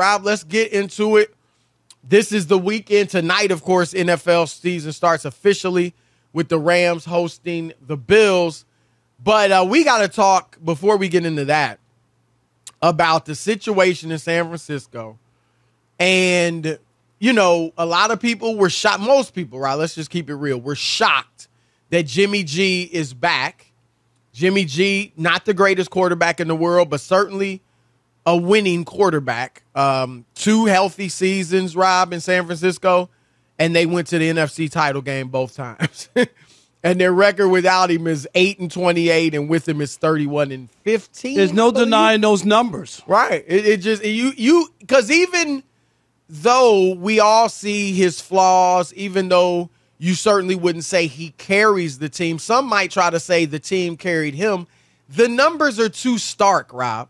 Rob, let's get into it. This is the weekend. Tonight, of course, NFL season starts officially with the Rams hosting the Bills. But we got to talk, before we get into that, about the situation in San Francisco. And, you know, a lot of people were shocked. Most people, right? Let's just keep it real. We're shocked that Jimmy G is back. Jimmy G, not the greatest quarterback in the world, but certainly a winning quarterback. 2 healthy seasons, Rob, in San Francisco, and they went to the NFC title game both times. And their record without him is 8-28, and with him is 31-15. There's no denying those numbers, right? It just because even though we all see his flaws, even though you certainly wouldn't say he carries the team, some might try to say the team carried him. The numbers are too stark, Rob.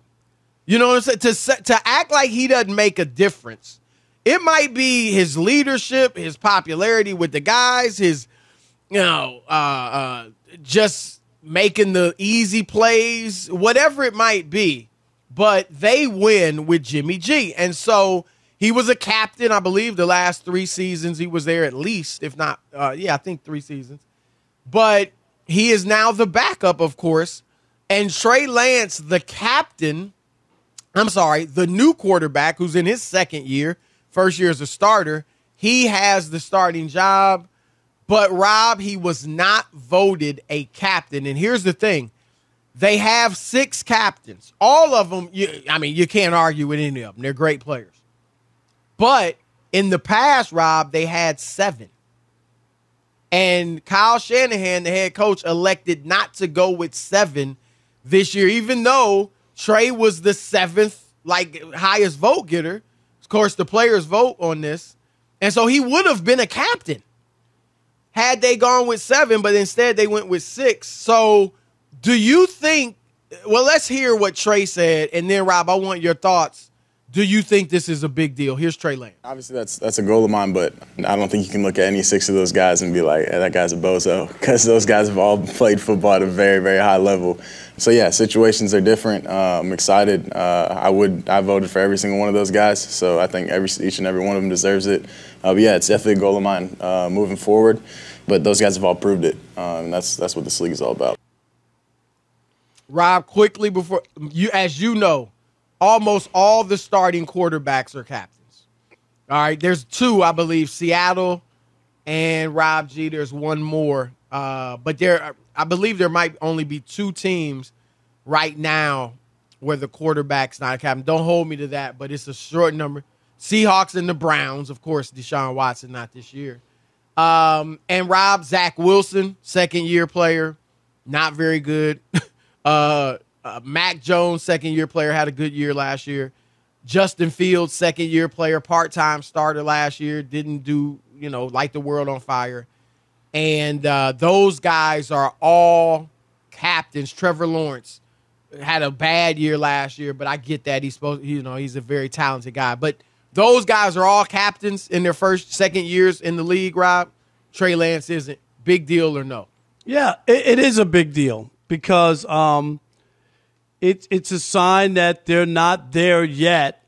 You know what I'm saying? To act like he doesn't make a difference. It might be his leadership, his popularity with the guys, his just making the easy plays, whatever it might be. But they win with Jimmy G. And so he was a captain, I believe, the last 3 seasons he was there at least, if not, I think 3 seasons. But he is now the backup, of course. And Trey Lance, the new quarterback who's in his second year, first year as a starter, he has the starting job. But, Rob, he was not voted a captain. And here's the thing. They have 6 captains. All of them, you can't argue with any of them. They're great players. But in the past, Rob, they had 7. And Kyle Shanahan, the head coach, elected not to go with 7 this year, even though Trey was the 7th, highest vote getter. Of course, the players vote on this. And so he would have been a captain had they gone with 7, but instead they went with 6. So do you think, well, let's hear what Trey said, and then, Rob, I want your thoughts. Do you think this is a big deal? Here's Trey Lance. Obviously, that's a goal of mine, but I don't think you can look at any 6 of those guys and be like, hey, that guy's a bozo, because those guys have all played football at a very, very high level. So, yeah, situations are different. I'm excited. I voted for every single one of those guys, so I think each and every one of them deserves it. But, yeah, it's definitely a goal of mine moving forward. But those guys have all proved it, and that's what this league is all about. Rob, quickly before you, as you know, almost all the starting quarterbacks are captains. All right, there's 2, I believe, Seattle and Rob G. There's 1 more, but I believe there might only be 2 teams right now where the quarterback's not a captain. Don't hold me to that, but it's a short number. Seahawks and the Browns, of course. Deshaun Watson not this year. And Rob, Zach Wilson, second-year player, not very good. Mac Jones, second-year player, had a good year last year. Justin Fields, second-year player, part-time starter last year, didn't do, light the world on fire. And those guys are all captains. Trevor Lawrence had a bad year last year, but I get that. He's a very talented guy. But those guys are all captains in their second years in the league, Rob. Trey Lance isn't. Big deal or no? Yeah, it is a big deal because it's a sign that they're not there yet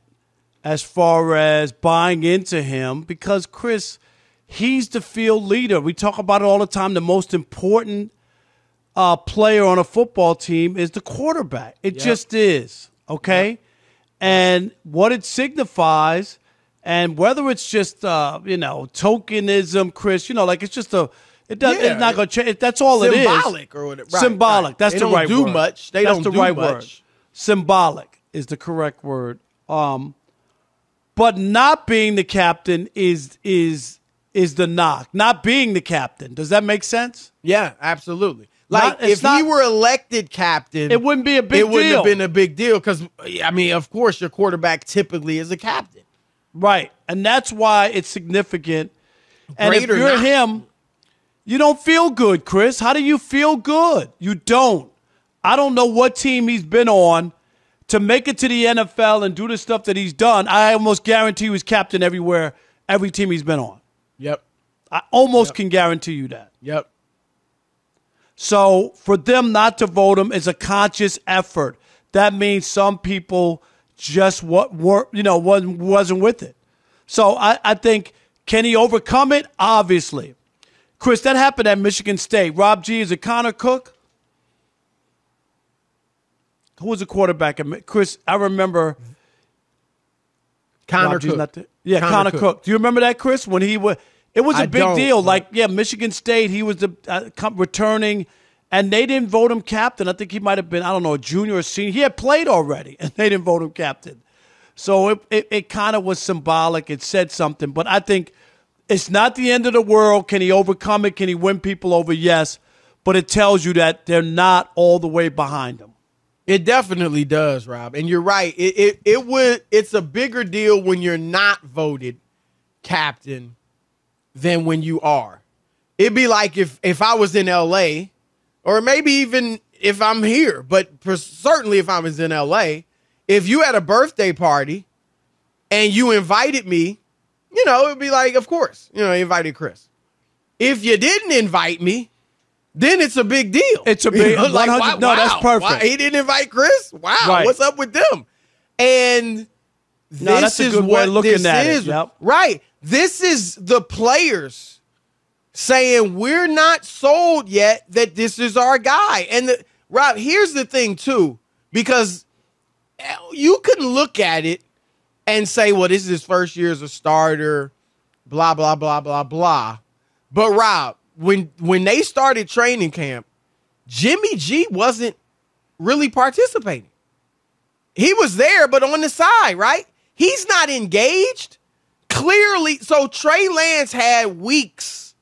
as far as buying into him because, Chris, he's the field leader. We talk about it all the time. The most important player on a football team is the quarterback. It just is, okay? Yep. And what it signifies, and whether it's just tokenism, Chris, it's just it's not going to change. That's all it is. Symbolic or whatever. Right, symbolic. Right. That's the right word. They don't do much. That's the right word. Symbolic is the correct word. But not being the captain is the knock. Not being the captain. Does that make sense? Yeah, absolutely. If he were elected captain, it wouldn't be a big deal. It wouldn't have been a big deal because, of course, your quarterback typically is a captain. Right. And that's why it's significant. And if you're him, you don't feel good, Chris. How do you feel good? You don't. I don't know what team he's been on to make it to the NFL and do the stuff that he's done. I almost guarantee he was captain everywhere, every team he's been on. Yep. I almost can guarantee you that. Yep. So for them not to vote him is a conscious effort. That means some people just wasn't with it. So I think, can he overcome it? Obviously. Chris, that happened at Michigan State. Rob G, is it Connor Cook? Who was the quarterback? Chris, I remember. Connor Cook. Yeah, Connor Cook. Do you remember that, Chris? When he was, it was a big deal. Michigan State, he was the returning, and they didn't vote him captain. I think he might have been, I don't know, a junior or senior. He had played already, and they didn't vote him captain. So it kind of was symbolic. It said something. But I think it's not the end of the world. Can he overcome it? Can he win people over? Yes. But it tells you that they're not all the way behind him. It definitely does, Rob. And you're right. It's a bigger deal when you're not voted captain than when you are. It'd be like if I was in LA, or maybe even if I'm here, but certainly if I was in LA, if you had a birthday party and you invited me, it'd be like, of course, you invited Chris. If you didn't invite me, then it's a big deal. It's a big deal. Wow, that's perfect. Why, he didn't invite Chris? Wow, right. What's up with them? And that's a good way of looking at it. Yep. Right. This is the players saying we're not sold yet that this is our guy. And Rob, here's the thing too, because you can look at it and say, well, this is his first year as a starter, blah, blah, blah, blah, blah. But Rob, when they started training camp, Jimmy G wasn't really participating. He was there, but on the side, right? He's not engaged. Clearly, so Trey Lance had weeks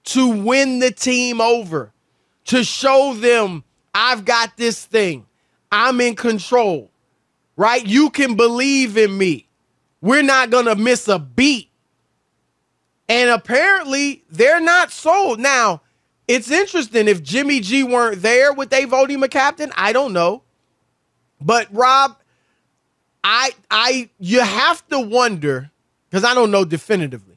to win the team over, to show them, I've got this thing. I'm in control, right? You can believe in me. We're not going to miss a beat. And apparently, they're not sold. Now, it's interesting. If Jimmy G weren't there, would they vote him a captain? I don't know. But, Rob, you have to wonder, because I don't know definitively,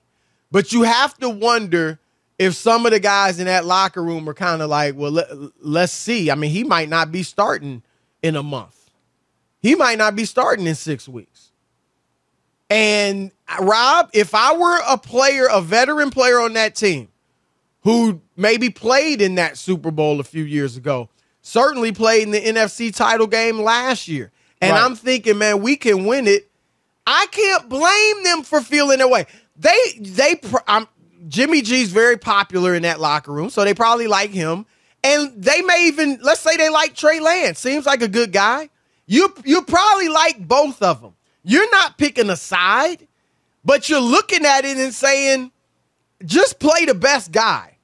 but you have to wonder if some of the guys in that locker room are kind of like, well, let's see. I mean, he might not be starting in a month. He might not be starting in 6 weeks. And Rob, if I were a veteran player on that team who maybe played in that Super Bowl a few years ago, certainly played in the NFC title game last year, and right. I'm thinking, man, we can win it. I can't blame them for feeling that way. Jimmy G's very popular in that locker room, so they probably like him. And they may even, let's say they like Trey Lance. Seems like a good guy. You probably like both of them. You're not picking a side, but you're looking at it and saying, just play the best guy.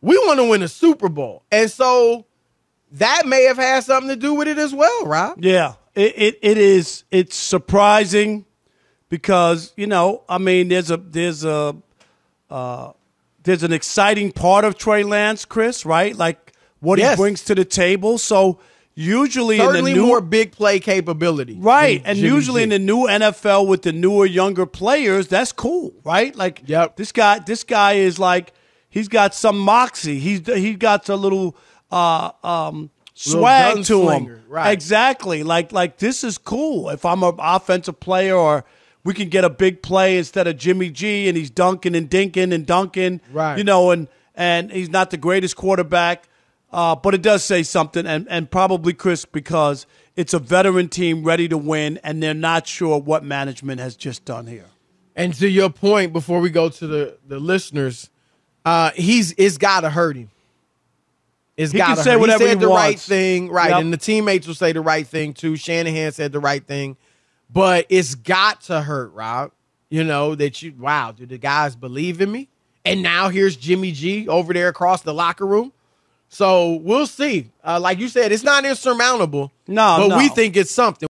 We want to win a Super Bowl. And so that may have had something to do with it as well, Rob. Yeah, it is. It's surprising because, I mean, there's an exciting part of Trey Lance, Chris, right? Like what he brings to the table. So usually certainly more big play capability. Right. And usually in the new NFL with the newer, younger players, that's cool, right? Like this guy is like, he's got some moxie. He got a little swag to him. Right. Exactly. Like this is cool. If I'm an offensive player, or we can get a big play instead of Jimmy G and he's dunking and dinking and dunking. Right. And he's not the greatest quarterback. But it does say something, and probably, Chris, because it's a veteran team ready to win, and they're not sure what management has just done here. And to your point, before we go to the listeners, it's got to hurt him. It's got to hurt. He said the right thing, right, and the teammates will say the right thing, too. Shanahan said the right thing. But it's got to hurt, Rob, do the guys believe in me? And now here's Jimmy G over there across the locker room. So we'll see. Like you said, it's not insurmountable. No, but we think it's something.